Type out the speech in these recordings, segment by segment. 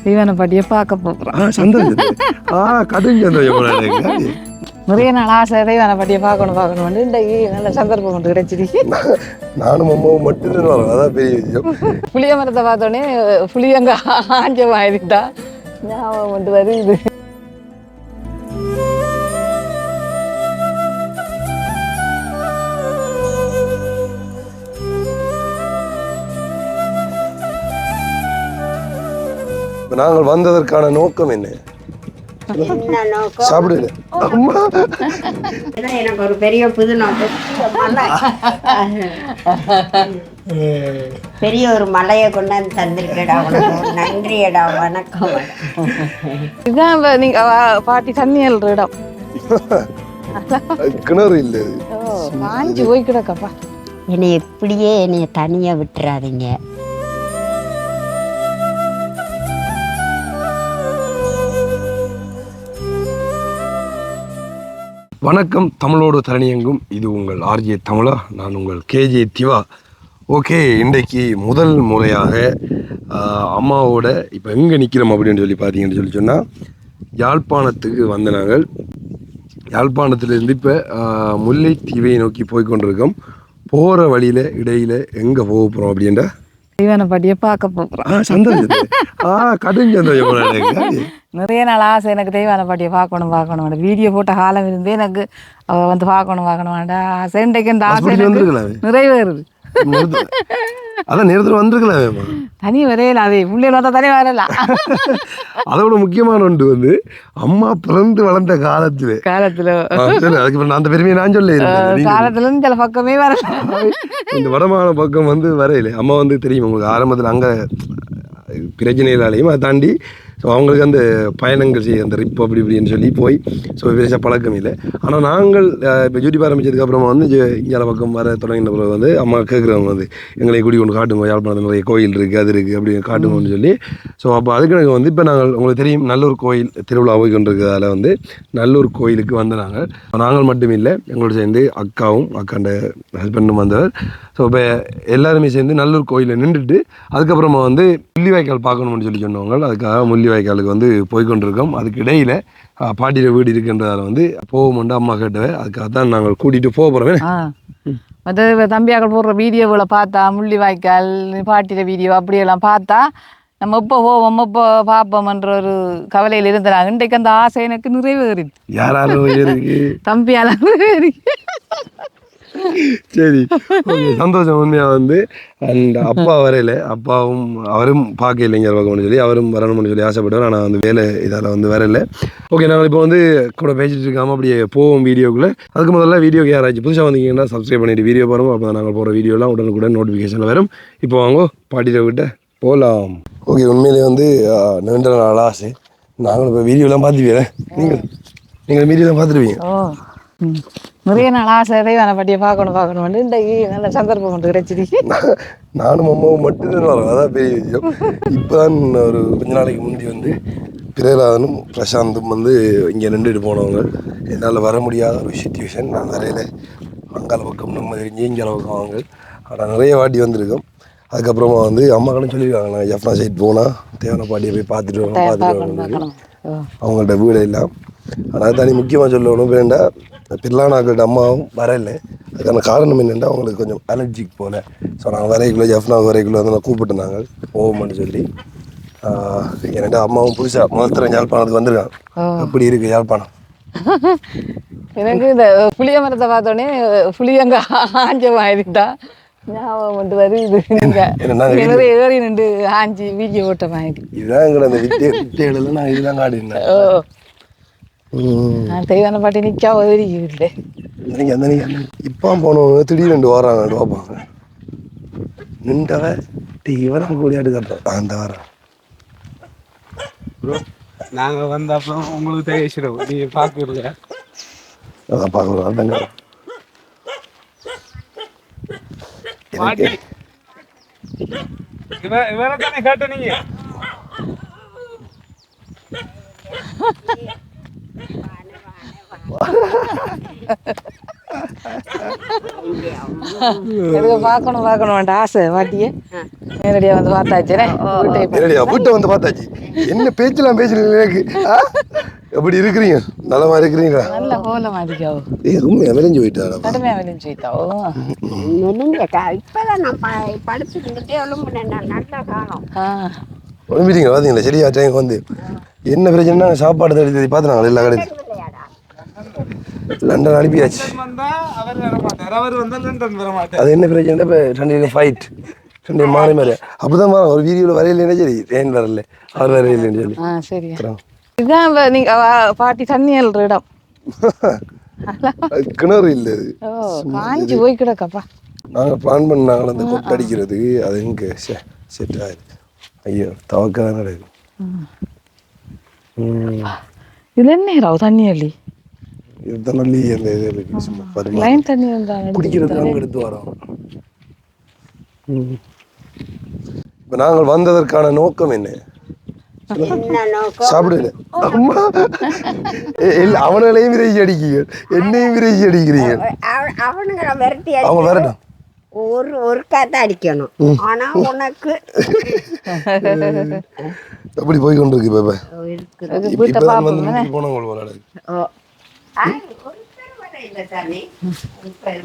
தெய்வான பாட்டியை பார்க்க போகிறோம். சந்தோஷம். கடும் சந்தோஷம். நிறைய நாள் ஆசை தெய்வான பாட்டியை பார்க்கணும் வந்து இன்றைக்கு நல்ல சந்தர்ப்பம் கொண்டு கிடைச்சிருக்கு. நானும் அம்மாவும் மட்டும்தான் வரோம். அதான் பெரிய விஷயம். புளிய மரத்தை பார்த்தோன்னே புளியங்க ஆஞ்சமாயிருந்தா ஞாபகம் கொண்டு வருது. நாங்கள் வந்ததற்கான நோக்கம் என்ன? சாப்பிடுங்க. எனக்கு ஒரு பெரிய புது நோக்கம், பெரிய ஒரு மலையை கொண்டாந்து தந்திருக்கேடா, உனக்கு நன்றியடா, வணக்கம். இதுதான் நீங்க பாட்டி தண்ணி அல்ற இடம். கிணறு இல்லை, காஞ்சி போய் கிடக்கப்பா. என்னை எப்படியே என்னைய தனியா விட்டுறாதீங்க. வணக்கம், தமிழோடு தரணியெங்கும். இது உங்கள் ஆர்ஜே தமிழா, நான் உங்கள் கேஜே திவா. ஓகே, இன்றைக்கு முதல் முறையாக அம்மாவோட இப்போ எங்கே நிற்கிறோம் அப்படின்னு சொல்லி பார்த்தீங்கன்னு சொன்னால் யாழ்ப்பாணத்துக்கு வந்த நாங்கள். யாழ்ப்பாணத்துலேருந்து இப்போ முல்லைத்தீவை நோக்கி போய்கொண்டிருக்கோம். போகிற வழியில் இடையில் எங்கே போக போகிறோம் அப்படின்ற தெய்வான பாட்டியை பார்க்க போகிறோம். சந்தோஷம். கடும் சந்தோஷம். நிறைய நாள் ஆசை எனக்கு தெய்வான பாட்டியை பார்க்கணும். வீடியோ போட்ட காலம் இருந்து எனக்கு அவள் வந்து பார்க்கணும் ஆசை. இன்றைக்கு இந்த ஆசை நிறைவேறுது. அதான் நேரத்தில் வந்திருக்கலாமேம்மா. தனி வரையில அதே பிள்ளைகள் வந்தால் தனி வரலாம். அதோட முக்கியமான ஒன்று வந்து அம்மா பிறந்து வளர்ந்த காலத்தில் அதுக்கு அந்த பெருமையை நான் சொல்ல காலத்துல இருந்து சில பக்கமே வரல. இந்த வடமான பக்கம் வந்து வரையில அம்மா வந்து தெரியும் உங்களுக்கு ஆரம்பத்தில் அங்கே பிரச்சனைகளாலையும் அதை தாண்டி ஸோ அவங்களுக்கு அந்த பயணங்கள் செய்ய அந்த ரிப் அப்படி இப்படின்னு சொல்லி போய் ஸோ பெருசாக பழக்கம் இல்லை. ஆனால் நாங்கள் இப்போ யூடியூப் ஆரம்பித்ததுக்கப்புறமா வந்து இங்கே பக்கம் வர தொடங்கின பிறகு வந்து அம்மா கேட்குறவங்க வந்து எங்களை கூடி கொண்டு காட்டுங்க, யாழ்ப்பாணத்தில் நிறைய கோயில் இருக்குது அது இருக்குது அப்படி காட்டுங்கன்னு சொல்லி. ஸோ அப்போ அதுக்கு எனக்கு வந்து இப்போ நாங்கள் உங்களுக்கு தெரியும் நல்லூர் கோயில் திருவிழா போய் கொண்டிருக்கிறதால வந்து நல்லூர் கோயிலுக்கு வந்து நாங்கள் மட்டும் இல்லை, எங்களோட சேர்ந்து அக்காவும் அக்காண்ட ஹஸ்பண்டும் வந்தவர். ஸோ இப்போ எல்லாருமே சேர்ந்து நல்லூர் கோயிலில் நின்றுட்டு அதுக்கப்புறமா வந்து முள்ளிவாய்க்கால் பார்க்கணும்னு சொல்லி சொன்னவங்க. அதுக்காக முள்ளிவாய்க்காலுக்கு வந்து போய்கொண்டிருக்கோம். அதுக்கு இடையில் பாட்டியில் வீடு இருக்குன்றதால வந்து போகும்போண்டு அம்மா கேட்டவை, அதுக்காக தான் நாங்கள் கூட்டிகிட்டு போக போகிறோம். மற்ற தம்பியாக்கள் போடுற வீடியோவில் பார்த்தா முள்ளிவாய்க்கால் பாட்டியில வீடியோ அப்படியெல்லாம் பார்த்தா நம்ம எப்போ போவோம் எப்போ பார்ப்போம்ன்ற ஒரு கவலையில் இருந்தாங்க. இன்றைக்கு அந்த ஆசை எனக்கு நிறைவேறுது. யாராலும் தம்பியால நிறைவேறிக்கு. சரி, ஓகே, சந்தோஷம். உண்மையாக வந்து அண்ட் அப்பா வரையில அப்பாவும் அவரும் பார்க்க இல்லைங்கிற பக்கம்னு சொல்லி அவரும் வரணும்னு சொல்லி ஆசைப்படுவார். ஆனால் வந்து வேலை இதால் வந்து வரல. ஓகே, நாங்கள் இப்போ வந்து கூட பேசிட்டு இருக்காமல் அப்படியே போவோம் வீடியோக்குள்ளே. அதுக்கு முதல்ல வீடியோக்கு யாராச்சும் புதுசாக வந்தீங்கன்னா சப்ஸ்கிரைப் பண்ணிட்டு வீடியோ பாருங்கள். அப்போ நாங்கள் போகிற வீடியோலாம் உடனுக்குடன் நோட்டிஃபிகேஷனில் வரும். இப்போ வாங்க பாட்டிகிட்ட விட்ட போகலாம். ஓகே, உண்மையிலே வந்து நீண்ட நாள் ஆசை. நாங்களும் இப்போ வீடியோலாம் பார்த்துப்பீங்க. நீங்கள் வீடியோலாம் பார்த்துருவீங்க. நிறைய நாள் ஆசை தெய்வான பாட்டியை பார்க்கணும் வந்து இன்றைக்கு நல்ல சந்தர்ப்பம் கொண்டு கிடைச்சிருக்கு. நானும் அம்மாவும் மட்டும்தான் வரோம். அதான் பெரிய விஷயம். இப்போ தான் ஒரு கொஞ்ச நாளைக்கு முன்னாடி வந்து பிரேலாதனும் பிரசாந்தும் வந்து இங்கே நின்றுட்டு போனவங்க. என்னால் வர முடியாத ஒரு சிச்சுவேஷன். நான் வரையில அங்கால பக்கம் நம்ம தெரிஞ்சு இங்கால பக்கம் வாங்க. ஆனால் நிறைய வாட்டி வந்திருக்கோம். அதுக்கப்புறமா வந்து அம்மா கடன் சொல்லியிருக்காங்க, நான் எஃப்னா சைட் போனால் தேவையான பாட்டியை போய் பார்த்துட்டு வரணும் அவங்கள்ட்ட வீடு எல்லாம். ஆனால் தனி முக்கியமாக சொல்லணும் வேண்டா பிள்ளானாக்கிட்ட அம்மாவும் வரல. அதுக்கான காரணம் என்னென்னா அவங்களுக்கு கொஞ்சம் அலர்ஜிக் போல். ஸோ நாங்கள் வரைக்குள்ளே எஃப்னா வரைக்குள்ளே வந்து நான் கூப்பிட்டு நாங்கள் போவோம்னு சொல்லி. ஏன்னாட்டா அம்மாவும் புதுசாக முதல்ல யாழ்ப்பாணத்துக்கு வந்துருக்காங்க. எப்படி இருக்குது யாழ்ப்பாணம்? எனக்கு இந்த புளிய மரத்தை பார்த்தோன்னே புளியங்க ஆஞ்சமாயிருந்தா ஞாபகம் கொண்டு வருது. நீங்கள் ஏறி நின்று ஆஞ்சி வீடியோ ஓட்ட மாதிரி இதுதான் எங்களை அந்த வித்தியாசம். நான் இதுதான் காட்டினேன். தெய்வான பாட்டி நிற்கா ஒதுரிக்குது. இப்போ போனவங்க திடீர்னு வராங்க பார்ப்பாங்க. நின்றவ இவரம் கூடியாட்டு கட்டுறோம். அந்த வாரம் நாங்கள் வந்த அப்புறம் உங்களுக்கு தெரியும். நீங்கள் பார்க்குறீங்க, அதான் பார்க்குறோம். அதாங்க இவரை தானே கேட்ட நீங்க. எனக்கு பார்க்கணும் வேண்டாம் ஆசை வாட்டியே. நேரடியா வந்து பார்த்தாச்சுனே நேரடியா வீட்டை வந்து பார்த்தாச்சு. என்ன பேச்செல்லாம் பேசுறீங்க எனக்கு? எப்படி இருக்கிறீங்க? நலமா இருக்கிறீங்களா? நல்ல கோலமா இருக்காவோ. உண்மையா விளைஞ்சு போயிட்டாரா? கடுமையா விளைஞ்சு போயிட்டாவோ. இப்பதான் நான் படிச்சுக்கிட்டே எழும்புனேன். நல்ல காலம். ஒழும்பிட்டீங்க பார்த்தீங்களா? சரியா டைம் வந்து என்ன பிரச்சனைனா சாப்பாடு தடுத்து பார்த்து நாங்கள் எல்லா கடையும் லண்டன் அனுப்பியாச்சு. அது என்ன பிரச்சனை? இப்போ ரெண்டு ஃபைட் ரெண்டு மாறி மாதிரி அப்படிதான் ஒரு வீடியோவில் வரையிலேன்னா சரி ஏன் வரல அவர் வரையிலேன்னு சொல்லி. சரி இதுதான் நீங்க பாட்டி தண்ணி அல்ற இடம். கிணறு இல்லை அது காஞ்சி போய் கிடக்கப்பா. நாங்கள் பிளான் பண்ணாங்களே அந்த கொட்டை அடிக்கிறதுக்கு அது எங்கே செட் ஆகுது. ஐயோ தவக்க தானே இருக்கு. இதுல என்ன தண்ணி அள்ளி இதுதான் நல்லி அந்த இது இருக்கு சும்மா லைன் தண்ணி குடிக்கிறதுக்கு அவங்க எடுத்து வரோம். இப்போ நாங்கள் வந்ததற்கான நோக்கம் என்ன? சாப்பிடுங்க. அம்மா அவனையும் விரைச்சி அடிக்கிறீங்க, என்னையும் விரைச்சி அடிக்கிறீங்க. அவங்க வரட்டும். ஒரு காத்த அடிக்கணும். ஆனா உனக்கு எப்படி போய் கொண்டு இருக்கு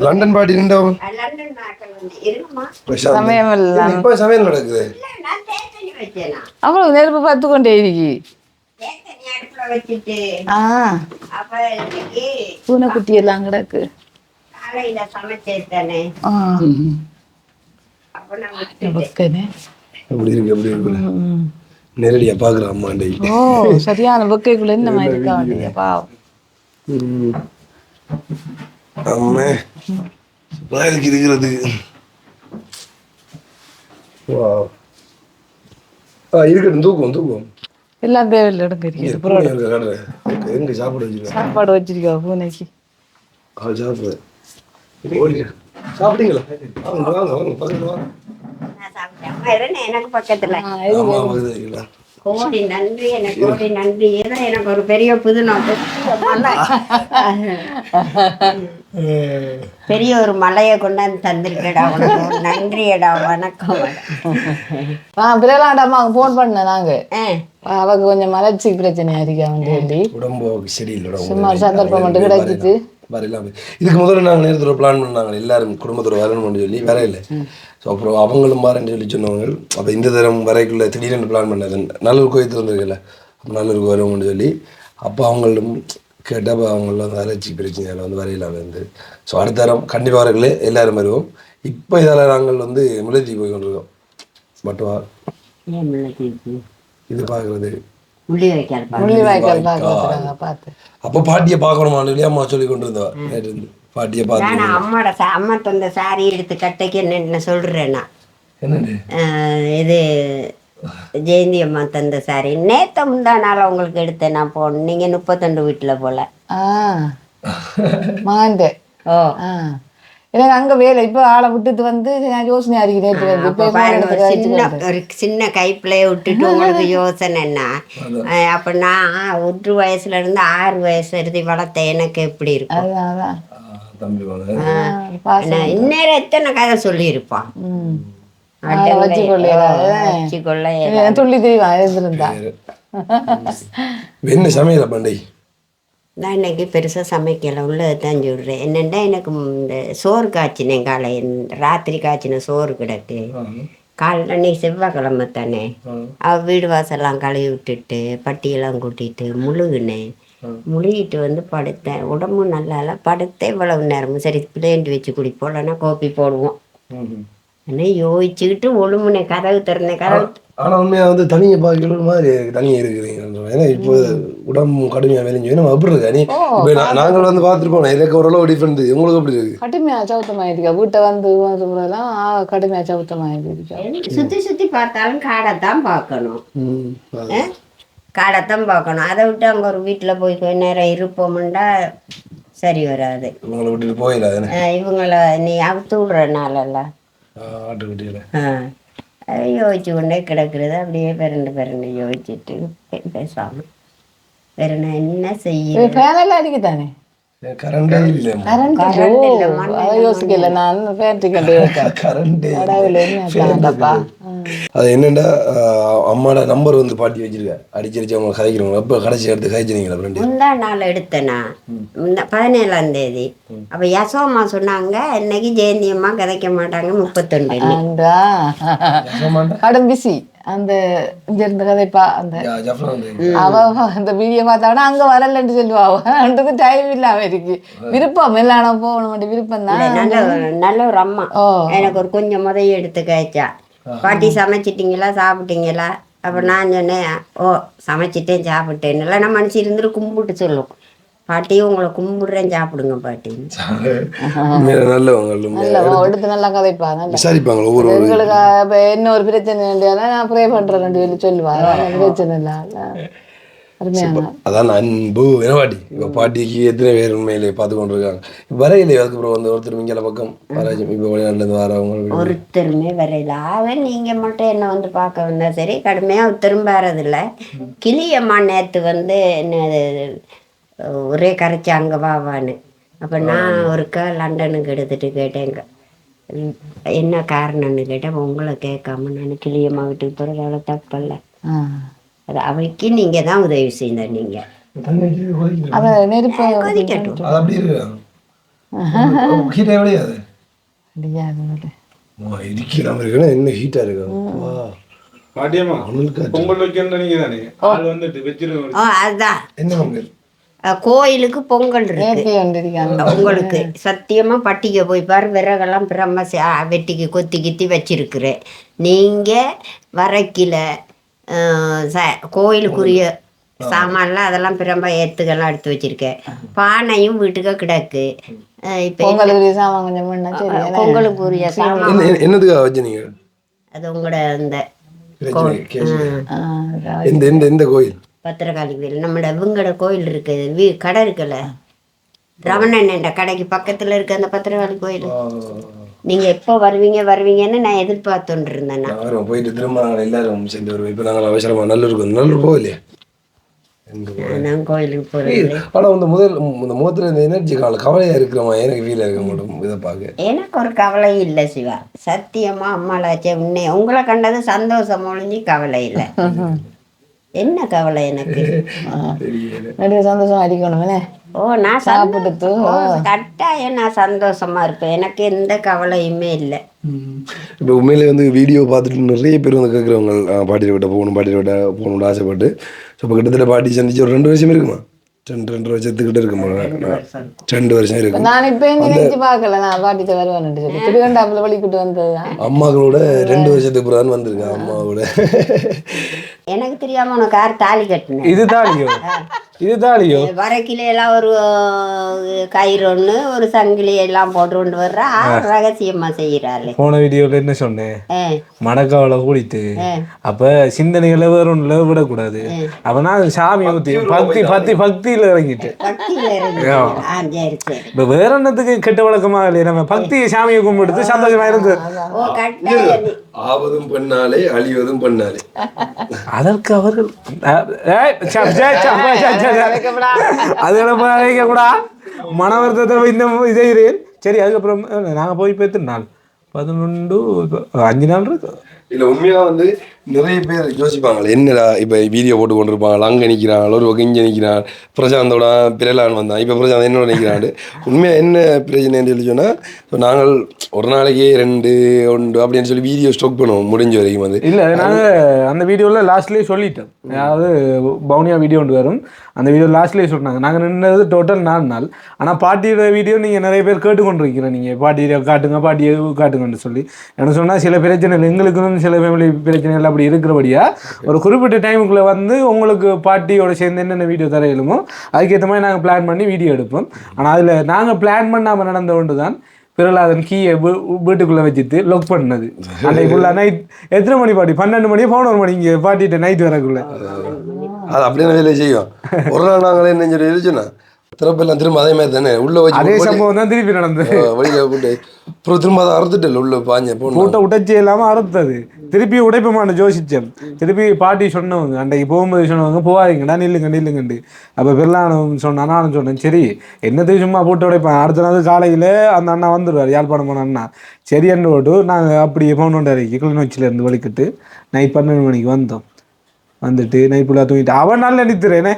லண்டன் பாட்டி நின்றவங்க சமையல் நடக்குது. அவ்வளவு நெருப்பு பார்த்து கொண்டே இருக்கி பூனைக்குட்டி எல்லாம் கிடக்கு. நேரடியா பாக்குற அம்மாண்டை. சரியான பொக்கைக்குள்ள என்ன மாதிரி இருக்கா வேண்டிய பாவம். அம்மே இருக்கிறது. இருக்கட்டும் தூக்குவோம் தூக்குவோம் எல்லாம் தேவையில்லை இடங்க இருக்கு. எங்க சாப்பாடு வச்சிருக்கோம்? சாப்பாடு வச்சிருக்கா பூனைக்கு. சாப்பிட்டீங்களா? எனக்கு பக்கத்துல கோடி நன்றி. எனக்கு கோடி நன்றி. ஏதோ எனக்கு ஒரு பெரிய புது நோட்டு பெரிய ஒரு மலையை கொண்டாந்து தந்திருக்கேடா. உனக்கு நன்றியடா. வணக்கம். பிறலாண்டாமா போன் பண்ண நாங்க அவக்கு கொஞ்சம் மலர்ச்சி பிரச்சனையா இருக்கா சொல்லி உடம்பு சரியில்லை. சும்மா சந்தர்ப்பம் மட்டும் கிடைச்சிச்சு. இதுக்கு முதல்ல நாங்கள் நேரத்தில் பிளான் பண்ணாங்க எல்லாரும் குடும்பத்தோட வரணும்னு சொல்லி வர இல்லை. ஸோ அப்புறம் அவங்களும் வரேன்னு சொல்லி சொன்னவங்க. அப்போ இந்த தரம் வரைக்குள்ள திடீர்னு பிளான் பண்ணது நல்லூர் கோயில் இருந்திருக்குல்ல, அப்போ நல்லூருக்கு வருவோம்னு சொல்லி அப்போ அவங்களும் கேட்டால் அப்போ அவங்களும் வந்து அலர்ஜி பிரச்சனையால் வந்து வரையிலாமல் இருந்து. ஸோ அடுத்த தரம் கண்டிப்பாக வரக்குள்ளே எல்லாரும் வருவோம். இப்போ இதால் நாங்கள் வந்து முல்லைத்தீவு போய் கொண்டிருக்கோம். மட்டுவா இது பார்க்குறது அப்போ பாட்டியை பார்க்கணுமான்னு சொல்லி அம்மா சொல்லி கொண்டு இருந்தவா. பாட்டியை பார்த்து அம்மாட அம்மா தந்த சாரி எடுத்து கட்டைக்கு என்ன சொல்றேன்னா இது ஜெயந்தி அம்மா தந்த சாரி நேத்த முந்தானால உங்களுக்கு எடுத்தேன். நான் போனேன். நீங்க 32 வீட்டுல போல மாண்டே. எனக்கு அங்க வேலை இப்ப ஆளை விட்டுட்டு வந்து நான் யோசனை ஒரு சின்ன கைப்பிள்ளைய விட்டுட்டு உங்களுக்கு யோசனைன்னா அப்ப நான் 1 வயசுல இருந்து 6 வயசு இருந்து வளர்த்த எனக்கு எப்படி இருக்கும்? இந்நேரம் எத்தனை கதை சொல்லி இருப்பான். துள்ளி தெரியுமா என்ன சமையல பண்டை? நான் இன்னைக்கு பெருசாக சமைக்கலை. உள்ளதை தான் சொல்கிறேன். என்னென்னா எனக்கு இந்த சோறு காய்ச்சினேன். காலை ராத்திரி காய்ச்சின சோறு கிடக்கு. காலையில் நீ செவ்வாய்க்கிழமை தானே வீடு வாசல்லாம் கழுவி விட்டுட்டு பட்டியெல்லாம் கூட்டிட்டு முழுகுனேன். முழுகிட்டு வந்து படுத்தேன். உடம்பு நல்லா இல்லை. படுத்தேன் இவ்வளவு நேரமும் சரி பிளேண்டு வச்சு குடிப்போம், இல்லைன்னா கோப்பி போடுவோம். ஆனால் யோசிச்சுக்கிட்டு ஒழுங்குனே கதவு திறந்தேன். கதவு ஆனால் உண்மையாக வந்து தனியை பார்க்கறது மாதிரி தனியாக இருக்கிறீங்க. ஏன்னா இப்போ உடம்பு கடுமையாக விளைஞ்சு நம்ம அப்படி இருக்கா. நீ இப்போ நாங்கள் வந்து பார்த்துருப்போம். எனக்கு ஓரளவு டிஃப்ரெண்ட். உங்களுக்கு எப்படி இருக்கு? கடுமையாக சவுத்தமாக இருக்கா. வீட்டை வந்து கடுமையாக சவுத்தமாக இருக்கா. சுற்றி சுற்றி பார்த்தாலும் காடைத்தான் பார்க்கணும். காடைத்தான் பார்க்கணும். அதை விட்டு அங்கே ஒரு வீட்டில் போய் கொஞ்ச நேரம் இருப்போம்டா சரி வராது. இவங்களை விட்டுட்டு போயிடாது. இவங்களை நீ அவுத்து விடுறனால யோசிச்சு கொண்டே கிடக்குறது. அப்படியே பிறண்டு யோசிச்சுட்டு பேசாம வேற நான் என்ன செய்ய. ஃபேனெல்லாம் அடிக்குதானே? கரண்டே இல்லை கரண்ட் கரண்ட் இல்ல, மண் அதை யோசிக்கல நான் பேட்டரி கண்டு கரண்டே கடவுள் என்னப்பா அது என்னென்னா அம்மாவோட நம்பர் வந்து பாட்டி வச்சிருக்கேன் அடிச்சடிச்சு அவங்க கதைக்கிறவங்க எப்போ கடைசி எடுத்து கதைச்சினீங்களா ஃப்ரெண்டு முந்தா நாள் எடுத்தேனா 17ஆம் தேதி அப்ப யசோமா சொன்னாங்க இன்னைக்கு ஜெயந்தி அம்மா கதைக்க மாட்டாங்க 31 கடும் பிசி அந்த இங்க இருந்த கதைப்பா அந்த அவ அந்த வீடியோ பார்த்தாங்கன்னா அங்க வரலன்னு சொல்லுவா அவனுக்கு டைம் இல்லாம இருக்கு விருப்பம் இல்லாம போகணும் விருப்பம் தான் நல்ல ஒரு அம்மா எனக்கு ஒரு கொஞ்சம் முதைய எடுத்து கழிச்சா பாட்டி சமைச்சிட்டீங்களா சாப்பிட்டீங்களா அப்ப நான் சொன்னேன் ஓ சமைச்சிட்டேன் சாப்பிட்டேன் இல்லைன்னா மனுஷன் இருந்துட்டு கும்பிட்டு சொல்லும் பாட்டி உங்களை கும்பிடுறேன் சாப்பிடுங்க பாட்டி எடுத்து நல்லா கதைப்பா விசாரிப்பாங்க ஒவ்வொரு எங்களுக்கு இப்ப என்ன ஒரு பிரச்சனை நான் ப்ரே பண்றேன் சொல்லி சொல்லுவா பிரச்சனை இல்லை அதான் அன்பு என்னவாட்டி இப்போ பாட்டிக்கு எத்தனை பேர் உண்மையிலே பார்த்து கொண்டு இருக்காங்க வரையிலே அதுக்கப்புறம் வந்து ஒருத்தர் இங்கே பக்கம் வராஜம் இப்போ வெளிநாட்டுலேருந்து வரவங்க ஒருத்தருமே வரையில அவன் நீங்க மட்டும் என்ன வந்து பார்க்க வந்தா சரி கடுமையாக ஒருத்தரும் வரதில்லை கிளியம்மா நேற்று வந்து என்ன ஒரே கரைச்சி அங்கே வாவான்னு அப்போ நான் ஒருக்கா லண்டனுக்கு எடுத்துட்டு கேட்டேங்க என்ன காரணம்னு கேட்டேன் உங்களை கேட்காம நான் கிளியம்மா வீட்டுக்கு போகிறது அவ்வளோ தப்பல்ல அது அவைக்கு நீங்க தான் உதவி செய்த நீங்க என்ன ஹீட்டா இருக்கு அதுதான் கோயிலுக்கு பொங்கல் இருக்கு உங்களுக்கு சத்தியமா பட்டிக்க போய் பாரு விறகெல்லாம் பிரம்ம வெட்டிக்கு கொத்தி கித்தி வச்சிருக்கிறேன் நீங்க வரைக்கில கோயிலுக்குரிய சாமான்லாம் அதெல்லாம் பிரம்ப ஏத்துக்கெல்லாம் எடுத்து வச்சிருக்கேன் பானையும் வீட்டுக்கு கிடக்கு இப்போ பொங்கலுக்குரிய சாமான் என்னதுக்காக வச்சீங்க அது உங்களோட இந்த கோயில் பத்திரகாளி கோயில் நம்மளோட இவங்களோட கோயில் இருக்குது கடை இருக்குல்ல ரமணன் என்ற கடைக்கு பக்கத்துல இருக்க அந்த பத்திரகாளி கோயில் நீங்க எப்போ வருவீங்கன்னு நான் எதிர்பார்த்துட்டு இருந்தேன் நான் போயிட்டு திரும்ப நாங்கள் எல்லாரும் சேர்ந்து வருவோம் இப்போ நாங்கள் அவசரமா நல்லூர் போகலையே நான் கோயிலுக்கு போறேன் ஆனால் இந்த முகத்துல இந்த எனர்ஜி கவலையா இருக்கிறவன் எனக்கு ஃபீல் இருக்க மாட்டோம் இதை பார்க்க எனக்கு ஒரு கவலை இல்லை சிவா சத்தியமா அம்மாளாச்சே உன்னை உங்களை கண்டது சந்தோஷம் ஒழிஞ்சு கவலை இல்லை என்ன கவலை எனக்கு சந்தோஷம் அடிக்கணுமே நான் சாப்பிட்டு கட்டாயம் நான் சந்தோஷமா இருப்பேன் எனக்கு எந்த கவலையுமே இல்லை இப்போ உண்மையிலே வந்து வீடியோ பார்த்துட்டு நிறைய பேர் வந்து கேட்குறவங்க பாட்டியை விட்ட போகணும்னு ஆசைப்பட்டு ஸோ இப்போ கிட்டத்தட்ட பாட்டி சந்திச்சு ஒரு 2 வருஷம் இருக்குமா 2 வருஷத்துக்கிட்ட இருக்குமா 2 வருஷம் இருக்கு நான் இப்போ நினைச்சு பார்க்கல நான் பாட்டிட்ட வருவேன்னு சொல்லி திருவண்டாப்புல வழிகிட்டு வந்ததுதான் அம்மாக்களோட 2 வருஷத்துக்கு பிறகு வந்திருக்கேன் அம்மாவோட எனக்கு தெரியாம உனக்கு யார் தாலி கட்டினேன் இது தாலியோ வரைக்கில எல்லாம் ஒரு கயிறு ஒன்று ஒரு சங்கிலி எல்லாம் போட்டு கொண்டு வர்றா ரகசியமா செய்யறாள் போன வீடியோல என்ன சொன்னேன் மணக்காவலை கூடிட்டு அப்ப சிந்தனைகளை வேற ஒண்ணுல விடக்கூடாது அப்பனா சாமி ஊத்தி பக்தியில இறங்கிட்டு இப்ப வேற என்னத்துக்கு கெட்ட வழக்கமா இல்லையா நம்ம பக்தியை சாமியை கும்பிடுத்து சந்தோஷமா இருந்து ஆவதும் பண்ணாலே அழிவதும் பண்ணாலே அதற்கு அவர்கள் அதுக்கூடா மன வருத்தத்தை இந்த செய்கிறேன் சரி அதுக்கப்புறம் நாங்கள் போய் பேத்து நாள் 11 5 நாள் இருக்கு இல்லை உண்மையாக வந்து நிறைய பேர் யோசிப்பாங்களே என்னடா இப்போ வீடியோ போட்டு கொண்டிருப்பாங்களா அங்கே நிற்கிறாங்க ஒரு பக்கம் இங்கே நிற்கிறான் பிரசாந்தோட பிறலான் வந்தான் இப்போ பிரசாந்த் என்னோட நிற்கிறான் உண்மையாக என்ன பிரச்சனைன்னு சொல்லி சொன்னால் ஸோ நாங்கள் ஒரு நாளைக்கே 2 1 அப்படின்னு சொல்லி வீடியோ ஸ்டாக் பண்ணுவோம் முடிஞ்ச வரைக்கும் வந்து இல்லை நாங்கள் அந்த வீடியோவில் லாஸ்ட்லேயே சொல்லிட்டோம் அதாவது பவுனியா வீடியோ ஒன்று வரும் அந்த வீடியோ லாஸ்ட்லேயே சொன்னாங்க நாங்கள் நின்றது டோட்டல் 4 நாள் ஆனால் பாட்டியோட வீடியோ நீங்கள் நிறைய பேர் கேட்டுக்கொண்டிருக்கிறேன் நீங்கள் பாட்டியை காட்டுங்கன்னு சொல்லி எனக்கு சொன்னால் சில பிரச்சனைகள் எங்களுக்குன்னு சில ஃபேமிலி பிரச்சனைகள் அப்படி இருக்கிறபடியா ஒரு குறிப்பிட்ட டைமுக்குள்ளே வந்து உங்களுக்கு பாட்டியோட சேர்ந்து என்னென்ன வீடியோ தர இயலுமோ அதுக்கேற்ற மாதிரி நாங்கள் பிளான் பண்ணி வீடியோ எடுப்போம் ஆனால் அதில் நாங்கள் பிளான் பண்ணாமல் நடந்த ஒன்று தான் பிரலாதன் கீயை வீட்டுக்குள்ளே வச்சுட்டு லொக் பண்ணது அன்றைக்கு ஃபுல்லாக நைட் எத்தனை மணி பாட்டி 12 மணி 11 மணி இங்கே பாட்டிகிட்ட நைட் வரக்குள்ள அது அப்படியே வேலையை செய்வோம் ஒரு நாள் நாங்களே என்ன சொல்லி இருந்துச்சுன்னா திறப்பெல்லாம் திரும்ப அதே மாதிரி தானே உள்ள வச்சு அதே சம்பவம் தான் திருப்பி நடந்தது. வழியில போட்டு அப்புறம் திரும்ப அதை அறுத்துட்டல உள்ள பாஞ்ச பூட்டை உடைச்சி இல்லாமல் அறுத்தது. திருப்பி உடைப்பமான ஜோசிச்சம். திருப்பி பாட்டி சொன்னவங்க அன்றைக்கு போகும்போது சொன்னவங்க போகாதீங்கடா நில்லுங்கண்டு. அப்போ பிறலானவங்க சொன்னா நானும் சொன்னேன் சரி என்னத்தையும் சும்மா போட்டு உடைப்பேன். அடுத்த நாள் காலையில் அந்த அண்ணா வந்துடுவார் யாழ்ப்பாணம் போன அண்ணா. சரி என்று போட்டு நாங்கள் அப்படியே பவுண்டரைக்கு கிளிநொச்சியிலேருந்து வலிக்கிட்டு நைட் 12 மணிக்கு வந்தோம். வந்துட்டு நைட் ஃபுல்லாக தூங்கிட்டு அவன் நல்ல நிறுத்துறேனே.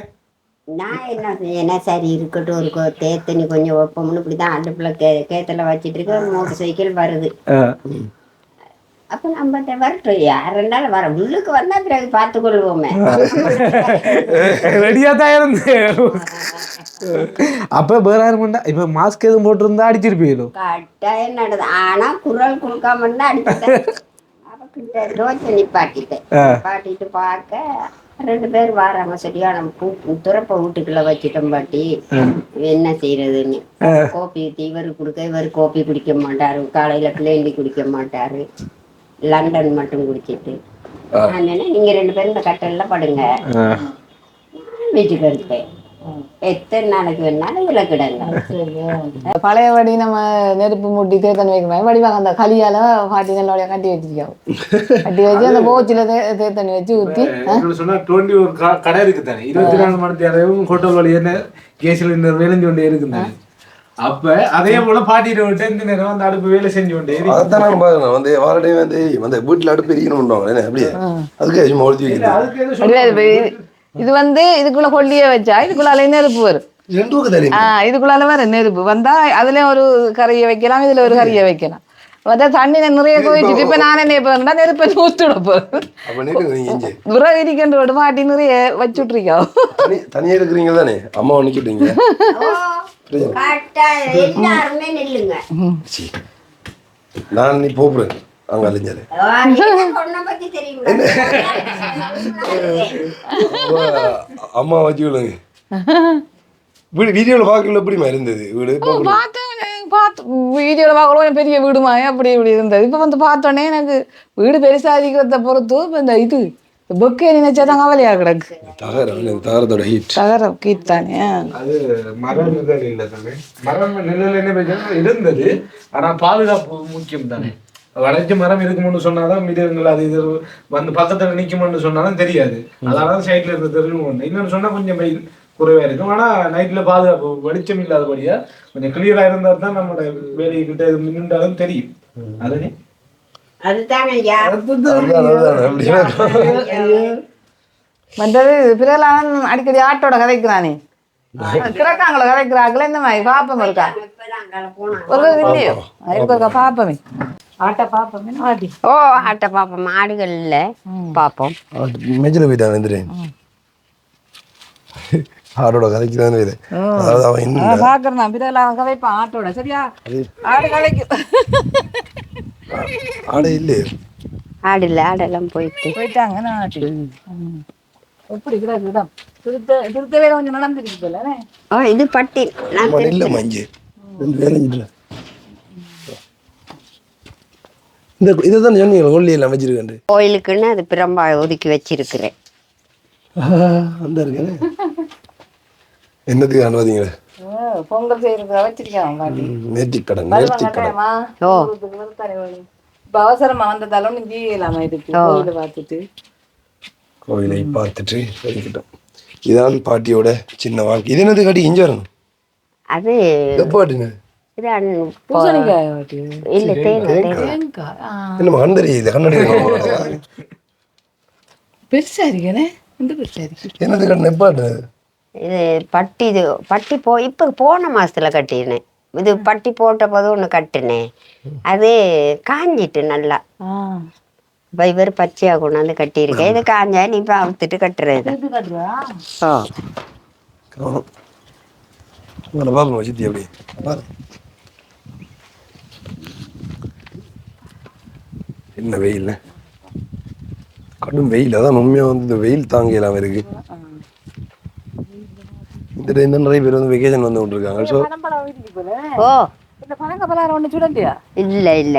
நான் என்ன செய்யனா சரி இருக்கட்டும் ஒரு தேத்தனி கொஞ்சம் வைப்போம்னு இப்படிதான் அடுப்புல கேத்தல வச்சிட்டு இருக்க மோட்டர் சைக்கிள் வருது. அப்ப நம்ம வரட்டும் யார் இருந்தாலும் வர உள்ளுக்கு வந்தா பிறகு பார்த்து கொள்வோமே. ரெடியா தான் இருந்தேன். அப்ப வேற யாருமெண்டா இப்ப மாஸ்க் எதுவும் போட்டிருந்தா அடிச்சிருப்பீங்களோ? கட்டாயம் நடது. ஆனா குரல் கொடுக்காம இருந்தா அடிச்சுட்டேன். அப்ப கிட்ட ரோச்ச நிப்பாட்டிட்டு பார்க்க 2 பேர் வராங்க. சரியா நம்ம துறப்ப வீட்டுக்குள்ள வச்சுட்டோம் பாட்டி என்ன செய்யறதுன்னு. கோப்பி இவரு கொடுக்க இவர் கோப்பி குடிக்க மாட்டாரு. காலையில பிளேண்டி குடிக்க மாட்டாரு. லண்டன் மட்டும் குடிச்சிட்டு நீங்க 2 பேரும் இந்த கட்டல்ல படுங்க வீட்டுக்கு இருப்பேன். எத்தனை நாளைக்கு வேணாலும் இதுல கிடங்க. பழையபடி நம்ம நெருப்பு மூட்டி தேத்தன் வைக்கணும் வடிவாங்க அந்த களியால பாட்டி நல்ல கட்டி வச்சிருக்கோம். கட்டி வச்சு அந்த போச்சில தேத்தண்ணி வச்சு ஊற்றி சொன்னா 21 கடை இருக்கு தானே 24 மணி நேரம் ஹோட்டல் வழி என்ன கேஸ் சிலிண்டர் வேலைஞ்சு கொண்டே இருக்குதானே. அப்ப அதே போல பாட்டிட்டு விட்டு இந்த நேரம் அந்த அடுப்பு வேலை செஞ்சு கொண்டே அதான் நான் பாக்கணும் வந்து வாரடையும் வந்து அந்த வீட்டுல அடுப்பு எரியணும்ன்றாங்க அப்படியே அதுக்கு சும்மா ஒழுத்தி வைக்கிறேன். இது வந்து இதுக்குள்ள கொல்லிய வச்சா இதுக்குள்ள நெருப்பு வரும். இதுக்குள்ளால வர நெருப்பு வந்தா அதுல ஒரு கறியை வைக்கலாம் இதுல ஒரு கறியை வைக்கலாம். தண்ணி நிறைய கோயிச்சுட்டு இப்ப நான் என்ன பண்ணா நெருப்பை ஊத்துட போறேன். விறகு இருக்கின்ற மாட்டி நிறைய வச்சுட்ருக்கா. தனியா இருக்கிறீங்க தானே அம்மா நிக்கிட்டீங்க எல்லாருமே நில்லுங்க. நான் நீ போறேன் அங்க அழிஞ்சாரு அம்மா வச்சுக்கொள்ளுங்க. வீடு வீடியோல பார்க்கல எப்படிமா இருந்தது வீடு? வீடியோல பார்க்கலாம் பெரிய வீடுமா அப்படி இப்படி இருந்தது. இப்ப வந்து பார்த்தோன்னே எனக்கு வீடு பெருசா இருக்கிறத பொறுத்து இப்ப இந்த இது பொக்கே நினைச்சாதான் கவலையா கிடக்கு. தகரத்தோட ஹீட் தகரம் ஹீட் தானே. அது மரம் இல்லை தானே. மரம் நிழல் என்ன பிரச்சனை இருந்தது. ஆனா பாதுகாப்பு முக்கியம் தானே. வளைஞ்ச மரம் இருக்கும்னு சொன்னாதான் மிருகங்கள் அது இது வந்து பக்கத்துல நிக்கும்னு சொன்னாலும் தெரியாது. அதனால சைட்ல இருந்து தெரியும். இன்னொன்னு சொன்னா கொஞ்சம் வெயில் குறைவா இருக்கும். ஆனா நைட்ல பாதுகாப்பு வெளிச்சம் இல்லாதபடியா கொஞ்சம் கிளியரா இருந்தா தான் நம்மளோட வேலைக்கிட்ட நின்றாலும் தெரியும். அதுனே மற்றது பிறலாம் அடிக்கடி ஆட்டோட கதைக்கிறானே கிடக்காங்கள கதைக்கிறாங்களே இந்த மாதிரி பாப்பம் இருக்கா ஒரு இல்லையோ இருக்கா பாப்பமே ஆட்டை பாப்பமே ஆடி ஓ ஆட்டை பாப்போம் ஆடுகள்ல பாப்போம் மெஜில போயிட்டான் வந்துடுறேன் ஆட்டோட கதைக்குதான் இது அதாவது அவன் என்ன பாக்குறான் பிறலாம் கதைப்பான் ஆட்டோட சரியா ஆடு கதைக்கு ஆடை இல்லையே ஆடு இல்லை ஆடெல்லாம் போயிட்டாங்க நாட்டு எப்படி கிடக்கு இடம் திருத்தவே கொஞ்சம் நடந்துருக்குல்ல. ஓ இது பட்டி இல்லை மஞ்சு இந்த இதுதான் சொன்னீங்க கொல்லியெல்லாம் வச்சிருக்கேன் கோயிலுக்குன்னு அது பிரம்பா ஒதுக்கி வச்சிருக்கிறேன். அந்த இருக்கேன் என்னத்துக்கு அனுமதிங்களே பொங்கல் செய்யறதுக்கு வச்சிருக்கேன் நேர்த்திக்கடன் ஓ இப்ப அவசரமா வந்ததாலும் நீ இல்லாம இருக்கு கோயிலை பார்த்துட்டு கோயிலை பார்த்துட்டு வரைக்கிட்டோம். இதான் பாட்டியோட சின்ன வாழ்க்கை. இது என்னது காட்டி இஞ்சி வரணும் அது பாட்டுங்க இல்ல என்ன கண்டறி இது கண்ணடி பெருசா இருக்கேனே இந்த பெருசா இருக்கு என்னது கண்ணு எப்பாட்டு இது பட்டி இது பட்டி இப்ப போன மாசத்துல கட்டினேன். இது பட்டி போட்ட போது ஒண்ணு கட்டினேன் அது காஞ்சிட்டு நல்லா இவர் பச்சையா கொண்டாந்து கட்டியிருக்கேன். இது காஞ்சா நீ இப்ப அவுத்துட்டு கட்டுறது பாப்போம் சித்தி அப்படி என்ன வெயில் கடும் வெயில். அதான் உண்மையா வந்து இந்த வெயில் தாங்க இல்லாம இருக்கு. இந்த நிறைய பேர் வந்து வெக்கேஷன் வந்து விட்டுருக்காங்க. ஸோ ஓ இந்த பழங்க பலாரம் ஒன்று சுடண்டியா இல்ல இல்ல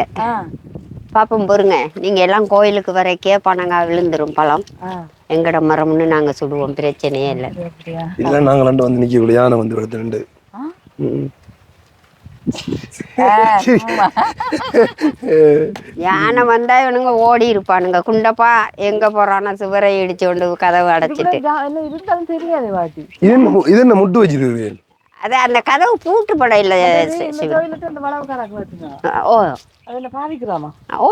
பாப்போம் பொறுங்க. நீங்க எல்லாம் கோயிலுக்கு வரைக்கே பணங்கா விழுந்துரும் பழம். எங்கட மரம்னு நாங்க சுடுவோம், பிரச்சனையே இல்லை. இல்லை நாங்கள் ரெண்டு வந்து நிற்கக்கூடிய யானை வந்து எடுத்து ரெண்டு. யானை வந்தா இவனுங்க ஓடி இருப்பானுங்க. குண்டப்பா எங்க போறான சுவரை இடிச்சு கொண்டு கதவு அடைச்சிட்டு. இது என்ன முட்டு வச்சிருக்கு? அது அந்த கதவு பூட்டு பட இல்ல. ஓ பாவிக்கிறாமா? ஓ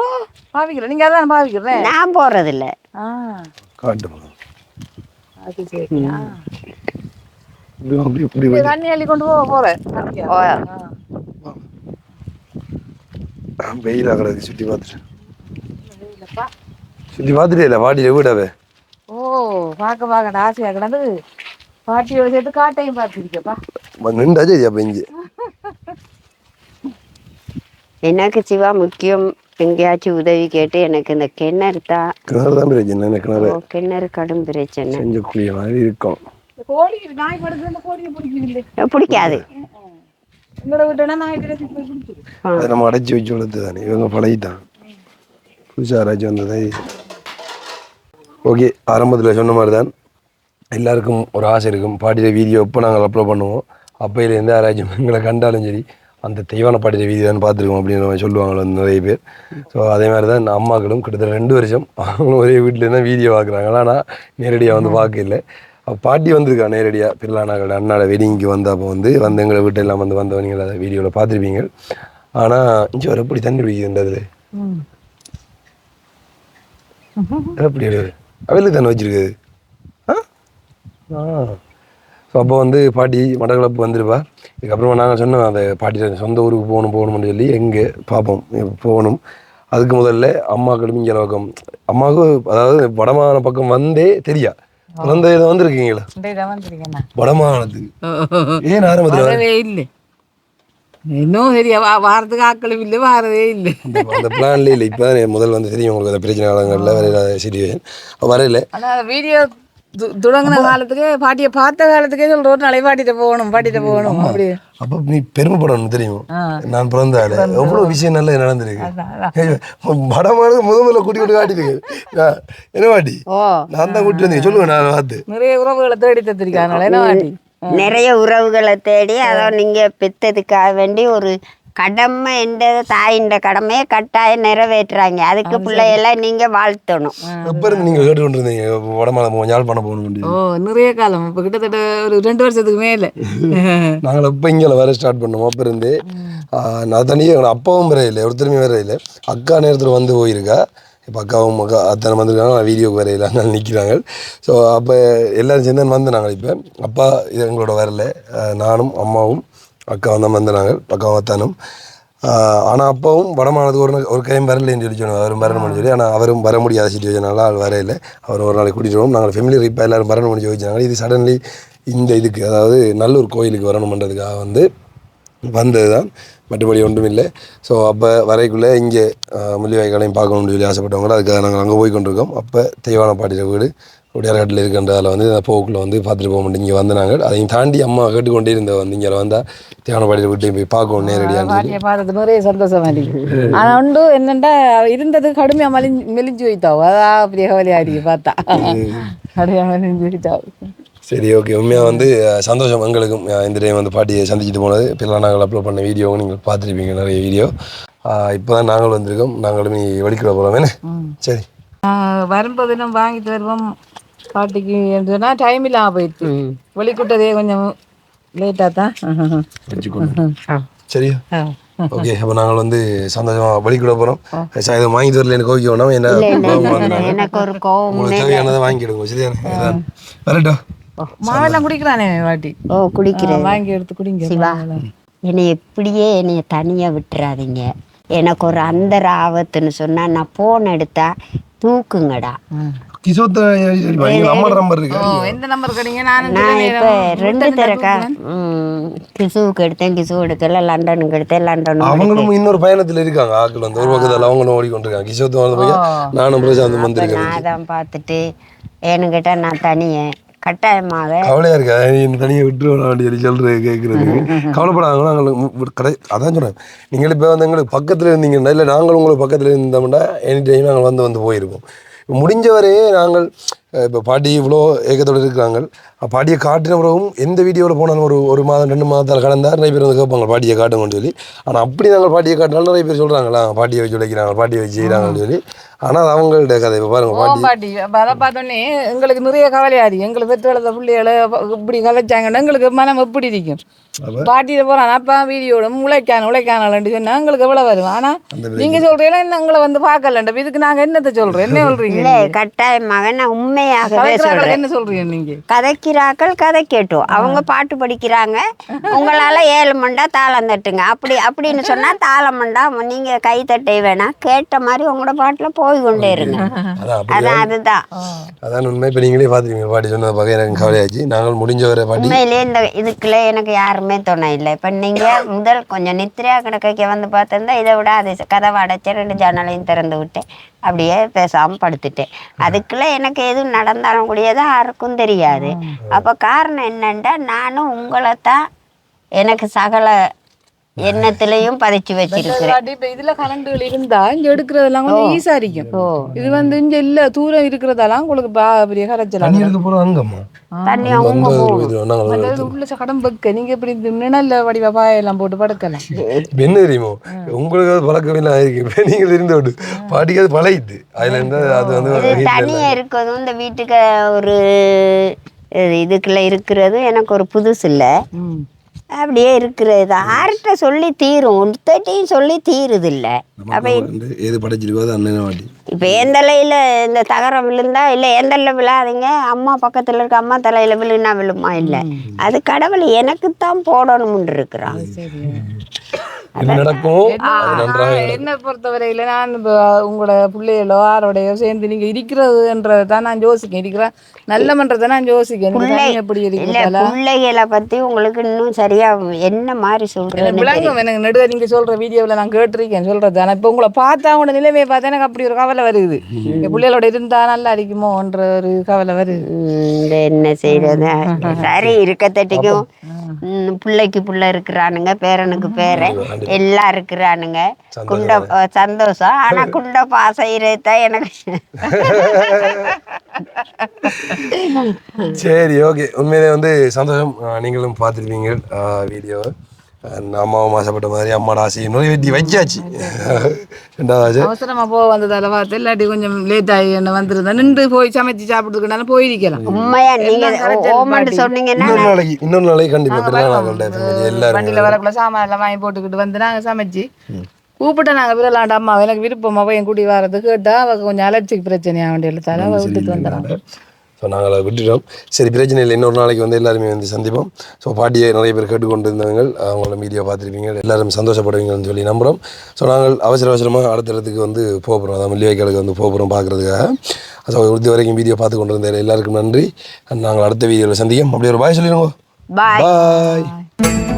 பாவிக்கிறேன். நீங்க அதான் பாவிக்கிறேன். நான் போறது இல்ல. காட்டு தண்ணி அள்ளி கொண்டு போறேன். வெயிலா கிடக்கு. சுற்றி பார்த்துட்டு இல்லை பாட்டியில வீடாவே. ஓ பார்க்க ஆசையா கிடந்து பாட்டியோட சேர்த்து காட்டையும் பார்த்துருக்கப்பா. நின்றாச்சு அப்ப இங்க எனக்கு சிவா முக்கியம். எங்கேயாச்சும் உதவி கேட்டு எனக்கு இந்த கிணறு தான் பிரச்சனை. கிணறு கடும் பிரச்சனை. செஞ்சக்கூடிய மாதிரி இருக்கும். பிடிக்காது. அதை நம்ம அடைச்சி வச்சு வளர்த்து தானே இவங்க பழகிட்டான். புதுசாக யாராச்சும் வந்ததா. ஓகே, ஆரம்பத்தில் சொன்ன மாதிரி தான் எல்லாருக்கும் ஒரு ஆசை இருக்கும். பாட்டியில வீடியோ எப்போ நாங்கள் அப்லோட் பண்ணுவோம் அப்பையிலேருந்து யாராச்சும் எங்களை கண்டாலும் சரி அந்த தெய்வான பாட்டியில வீடியோ தான் பார்த்துருக்கோம் அப்படின்ற மாதிரி சொல்லுவாங்களோ நிறைய பேர். ஸோ அதே மாதிரி தான் அம்மாக்களும் கிட்டத்தட்ட 2 வருஷம் அவங்களும் ஒரே வீட்டிலேருந்து தான் வீடியோ பார்க்குறாங்களா. ஆனால் நேரடியாக வந்து பார்க்கல. பாட்டி வந்திருக்கா நேரடியாக பிள்ளானாக்களோட அண்ணாட வெட்டிங்க்கு வந்தப்போ வந்து எங்களை வீட்டெல்லாம் வந்தவங்க அதை வீடியோவில் பார்த்துருப்பீங்க. ஆனால் இஞ்சி வர எப்படி தண்ணி பிடிக்குதுன்றது எப்படி அவளுக்கு தானே வச்சிருக்குது. ஸோ அப்போ வந்து பாட்டி மட்டக்களப்பு வந்துருப்பா. இதுக்கப்புறமா நாங்கள் சொன்னோம் அந்த பாட்டி சொந்த ஊருக்கு போகணும்னு சொல்லி எங்கே பார்ப்போம் போகணும். அதுக்கு முதல்ல அம்மாக்களும் இங்கே அளவுக்கும் அம்மாவுக்கும் அதாவது வடமான பக்கம் வந்தே தெரியா குழந்தை இதை வந்திருக்கீங்களா வடமானத்துக்கு? ஏன் ஆரம்பத்தில் இல்லை இன்னும் சரியா வாரத்துக்கு ஆக்களும் இல்லை, வாரதே இல்லை. அந்த பிளான்ல இல்லை. இப்போ முதல் வந்து தெரியும் உங்களுக்கு அந்த பிரச்சனை காலங்களில் வரையில சிச்சுவேஷன் வரையில. ஆனால் வீடியோ தொடங்கின காலத்துக்கே பாட்டியை பார்த்த காலத்துக்கே சொல்ற நாளை பாட்டிட்ட போகணும் அப்படி. அப்போ நீ பெருமைப்படணும் தெரியும். நான் பிறந்தால எவ்வளவு விஷயம் நல்லா நடந்திருக்கு. வடமானது முதல்ல கூட்டி காட்டிருக்கு என்ன பாட்டி. நான் தான் கூட்டி வந்தீங்க சொல்லுங்க. நான் பார்த்து நிறைய உறவுகளை தேடி தத்திருக்காங்க. என்ன பாட்டி நிறைய உறவுகளை தேடி அதை நீங்க பெற்றதுக்காக வேண்டி ஒரு கடமை என்ற தாயின் கடமையை கட்டாயம் நிறைவேற்றுறாங்க. அதுக்கு பிள்ளையெல்லாம் நீங்க வாழ்த்தணும். எப்ப இருந்து நீங்க கேட்டு கொண்டு இருந்தீங்க வடமாலை யாழ்ப்பாணம் போகணும்? நிறைய காலம். இப்போ கிட்டத்தட்ட ஒரு 2 வருஷத்துக்கு மேல நாங்கள் எப்போ இங்கே வேற ஸ்டார்ட் பண்ணோம். அப்போ இருந்து நான் தனியாக எங்கள் அப்பாவும் வேற இல்லை, ஒருத்தருமே வேற இல்லை. அக்கா நேரத்தில் வந்து போயிருக்கா. இப்போ அக்காவும் அத்தனை வந்திருக்காங்க. வீடியோக்கு வேற இல்லை, அதனால நிற்கிறாங்க. ஸோ அப்போ எல்லோரும் சேர்ந்து வந்து நாங்கள் இப்போ அப்பா இது எங்களோட வரல. நானும் அம்மாவும் அக்காவும் தான் வந்தாங்க. அக்காவும் அத்தானும். ஆனால் அப்பாவும் வடமானதுக்கு ஒரு கையும் வரலைன்னு சொல்லி சொன்னாங்க. அவரும் வரணும்னு சொல்லி. ஆனால் அவரும் வர முடியாத சிச்சுவேஷனால ஆள் வர இல்லை. அவர் ஒரு நாளைக்கு கூட்டிகிட்டு வரோம். நாங்கள் ஃபேமிலி இப்போ எல்லோரும் வரணும்னு சொல்லி வச்சாங்க. இது சடன்லி இந்த இதுக்கு அதாவது நல்லூர் கோயிலுக்கு வரணுமன்றதுக்காக வந்தது தான், மற்றபடி ஒன்றும் இல்லை. ஸோ அப்போ வரைக்குள்ளே இங்கே முள்ளிவாய்க்காலையும் பார்க்கணும்னு சொல்லி ஆசைப்பட்டவங்கள அதுக்காக நாங்கள் அங்கே போய் கொண்டிருக்கோம். அப்போ தெய்வான பாட்டியில் வீடு உடையார்காட்டில் இருக்கின்றதால் போக்குள்ள பார்த்துட்டு போக முடியும். இங்கே வந்து நாங்கள் அதையும் தாண்டி அம்மா கேட்டுக்கொண்டே இருந்த இங்கே வந்தால் தெய்வான பாட்டியில் வீட்டையும் போய் பார்க்கணும் நேரடியாக. பார்த்து நிறைய சந்தோஷமா இருக்கு. ஆனால் உண்டு என்னென்னா இருந்தது கடுமையாக மெலிஞ்சு வைத்தாவும் அதான் அப்படியே கவலையாடி பார்த்தா கடுமையாக மெலிஞ்சு வைத்தாவும். சரி, ஓகே. உண்மையாக சந்தோஷம் எங்களுக்கும் இந்த டைம் பாட்டியை சந்திச்சுட்டு போனது. இப்போலாம் நாங்கள் அப்லோட் பண்ண வீடியோவும் நீங்கள் பார்த்துருப்பீங்க நிறைய வீடியோ. இப்போ தான் நாங்கள் வந்திருக்கோம். நாங்களும் வெளிக்கிட போகிறோம். என்ன சரி வரும்போது நம்ம வாங்கிட்டு வருவோம் பாட்டிக்கு என்றுனா டைம் இல்லாமல் போயிடுச்சு. வெளிக்கூட்டதே கொஞ்சம் லேட்டாக தான் சரியா. ஓகே, அப்போ நாங்கள் சந்தோஷமாக வெளிக்கிட போகிறோம். இதை வாங்கிட்டு வரல எனக்கு ஓகே வேணாம். என்ன எனக்கு ஒரு கோவம் உங்களுக்கு தேவையானதை வாங்கிடுங்க. சரியா வரட்டும். மாவெல்லாம் குடிக்கிறானே வாட்டி. குடிக்கிறேன். வாங்கி எடுத்து குடிங்க. சிவா என்னை எப்படியே என்னைய தனியாக விட்டுறாதீங்க. எனக்கு ஒரு அந்தர ஆபத்துன்னு சொன்னால் நான் ஃபோன் எடுத்தா தூக்குங்கடா. எந்த நம்பர் கிடைங்க? நான் இப்போ 2 தரக்கா கிசுவுக்கு எடுத்தேன், கிசு எடுக்கல, லண்டனுக்கு எடுத்தேன், லண்டன். அவங்களும் இன்னொரு பயணத்தில் இருக்காங்க. ஆக்கள் ஒரு பக்கத்தில் அவங்களும் ஓடிக்கொண்டிருக்காங்க. கிசோத்து நானும் நான் தான் பார்த்துட்டு ஏன்னு கேட்டால் நான் தனியே கட்டாயமாக கவலையாக இருக்கா இந்த தனியை விட்டு விட வேண்டிய சொல்கிறது கேட்குறதுக்கு கவலைப்படாங்க. நாங்கள் கடை அதான் சொல்கிறேன். நீங்கள் இப்போ வந்து எங்களுக்கு பக்கத்தில் இருந்தீங்கன்னா இல்லை நாங்கள் உங்களுக்கு பக்கத்தில் இருந்தோம்னா எனி டைம் நாங்கள் வந்து போயிருப்போம். முடிஞ்சவரே நாங்கள் இப்போ பாட்டி இவ்வளோ ஏக்கத்தோடு இருக்கிறாங்க. பாட்டியை காட்டின பிறகும் எந்த வீடியோவில் போனாலும் ஒரு மாதம் 2 மாதத்தால் கடந்தால் நிறைய பேர் வந்து கேட்பாங்க பாட்டியை காட்டுங்கன்னு சொல்லி. ஆனால் அப்படி நாங்கள் பாட்டியை காட்டினாலும் நிறைய பேர் சொல்கிறாங்களா பாட்டியை வச்சு உழைக்கிறாங்க பாட்டியை வச்சு செய்கிறாங்கன்னு சொல்லி. ஆனால் அது அவங்கள்ட்ட கதை. இப்போ பாருங்கள் பாட்டி அதை பார்த்தோன்னே எங்களுக்கு நிறைய கவலையாதி. எங்களுக்கு பெற்று வளர்த்த பிள்ளைகளை இப்படி கலைச்சாங்கன்னா எங்களுக்கு மனம் எப்படி இருக்கும். பாட்டியில போகிறான் அப்பா வீடியோட உழைக்கானு சொன்னால் எங்களுக்கு எவ்வளோ வரும். ஆனால் நீங்கள் சொல்கிறீங்களா என்ன எங்களை வந்து பார்க்கலண்ட இதுக்கு நாங்கள் என்னத்தை சொல்கிறோம் என்ன சொல்கிறீங்க? இல்லை கட்டாயமாக நான் உண்மையாகவே சொல்கிறேன். என்ன சொல்கிறீங்க நீங்கள்? கதைக்கிறாக்கள் கதை கேட்டோம். அவங்க பாட்டு படிக்கிறாங்க. உங்களால் 7 மண்டா தாளம் தட்டுங்க அப்படின்னு சொன்னால் தாளம் மண்டா நீங்கள் கை தட்டை வேணாம் கேட்ட மாதிரி உங்களோட பாட்டில் போய் கொண்டே இருங்க. அதான் உண்மை. இப்போ நீங்களே பார்த்துருக்கீங்க பாட்டி சொன்னதை பார்க்க எனக்கு கவலையாச்சு. நாங்கள் முடிஞ்சவரை பாட்டி உண்மையிலே இந்த இதுக்குள்ள எனக்கு யாருமே துணை இல்லை. இப்போ நீங்கள் முதல் கொஞ்சம் நித்திரையா கிடக்கைக்கு வந்து பார்த்துருந்தா இதை விட அது கதவை அடைச்சி 2 ஜன்னலையும் திறந்து விட்டேன். அப்படியே பேசாமல் படுத்துட்டேன். அதுக்குள்ள எனக்கு எதுவும் நடந்தாலும் கூடியது யாருக்கும் தெரியாது. அப்போ காரணம் என்னன்னா நானும் உங்களைத்தான் எனக்கு சகல எண்ணத்திலையும் பதிச்சு வச்சிருக்கிறேன். இப்ப இதுல கரண்டுகள் இருந்தா இங்க எடுக்கிறதெல்லாம் கொஞ்சம் ஈஸா இருக்கும். இது வந்து இங்க இல்ல தூரம் இருக்கிறதெல்லாம் உங்களுக்கு பெரிய கரைச்சலாம். தண்ணி அவங்க உள்ள கடம் வைக்க நீங்க இப்படி நிழல்ல வடிவ பாயெல்லாம் போட்டு படுக்கலாம். என்ன தெரியுமோ உங்களுக்கு அது பழக்கமெல்லாம் ஆயிருக்கு. நீங்கள் இருந்து விட்டு பாட்டிக்கு அது பழகிட்டு அதுல இருந்து அது வந்து தனியா இருக்கிறதும் இந்த வீட்டுக்கு ஒரு இதுக்குள்ள இருக்கிறது எனக்கு ஒரு புதுசு இல்லை. அப்படியே இருக்கிறது ஆர்கிட்ட சொல்லி தீரும். ஒருத்தையும் சொல்லி தீருது இல்லை. அப்போ இப்போ எந்தலையில் இந்த தகரம் விழுந்தா இல்லை எந்தல்ல விழாதீங்க அம்மா பக்கத்தில் இருக்க அம்மா தலையில் விழுனா விழுமா இல்லை. அது கடவுள் எனக்குத்தான் போடணும்னு இருக்கிறான். என்ன பொறுத்தவரையில நான் உங்களோட பிள்ளைகளோ யாரோடையோ சேர்ந்து நீங்க இருக்கிறதுன்றதான் நான் யோசிக்கேன். இருக்கிற நல்ல மன்றதை நான் யோசிக்கேன். பிள்ளைகளை பத்தி உங்களுக்கு இன்னும் சரியா என்ன மாதிரி சொல்றேன் எனக்கு நடுவே நீங்க சொல்ற வீடியோவில் நான் கேட்டிருக்கேன் சொல்றது. ஆனால் இப்போ உங்களை பார்த்தா உங்களோட நிலைமையை பார்த்தா எனக்கு அப்படி ஒரு கவலை வருது. பிள்ளைகளோட இருந்தா நல்லா இருக்குமோன்ற ஒரு கவலை வருது. என்ன செய்யறது சரி இருக்கத்தட்டிக்கும் பிள்ளைக்கு பிள்ளை இருக்கிறானுங்க பேரனுக்கு பேரன் எல்லாம் இருக்கிறானுங்க. குண்ட சந்தோஷம். ஆனா குண்ட பாசைதான் எனக்கு. சரி ஓகே. உண்மையிலே வந்து சந்தோஷம். நீங்களும் பார்த்துருப்பீங்க வீடியோ. அம்மாவும் ஆசைப்பட்ட மாதிரி அம்மாட ஆசையை நோய் வெட்டி வச்சாச்சு. 2வது அவசரமா போக வந்ததால பார்த்து இல்லாட்டி கொஞ்சம் லேட் ஆகி என்ன வந்துருந்தா நின்று போய் சமைச்சு சாப்பிட்றதுக்குனால போயிருக்கலாம். உண்மையா நீங்க சொன்னீங்கன்னா இன்னொரு நாளைக்கு கண்டிப்பா எல்லாரும் வண்டியில வரக்குள்ள சாமான் எல்லாம் வாங்கி போட்டுக்கிட்டு வந்து நாங்க சமைச்சு கூப்பிட்டேன். நாங்கள் விரலாண்ட அம்மா எனக்கு விருப்பமா என் கூட்டி வரது கேட்டா அவ கொஞ்சம் அலர்ஜிக்கு பிரச்சனையா வண்டி எழுத்தால அவ விட்டுட்டு வந்துடுறாங்க. ஸோ நாங்கள் அதை விட்டுட்டோம். சரி பிரச்சனை இல்லை. இன்னொரு நாளைக்கு வந்து எல்லாருமே வந்து சந்திப்போம். ஸோ பாட்டியை நிறைய பேர் கேட்டுக்கொண்டு இருந்தவங்க அவங்கள மீடியா பார்த்துருப்பீங்க. எல்லாரும் சந்தோஷப்படுவீங்கன்னு சொல்லி நம்புகிறோம். ஸோ நாங்கள் அவசரமாக அடுத்த இடத்துக்கு வந்து போகிறோம். அதான் முள்ளிவாய்க்காலுக்கு வந்து போகிறோம் பார்க்குறதுக்காக. ஸோ இது வரைக்கும் வீடியோ பார்த்து கொண்டு இருந்த எல்லாருக்கும் நன்றி. நாங்கள் அடுத்த வீடியோவில் சந்திக்கும். அப்படியே ஒரு பாய் சொல்லிடுங்க. பாய்.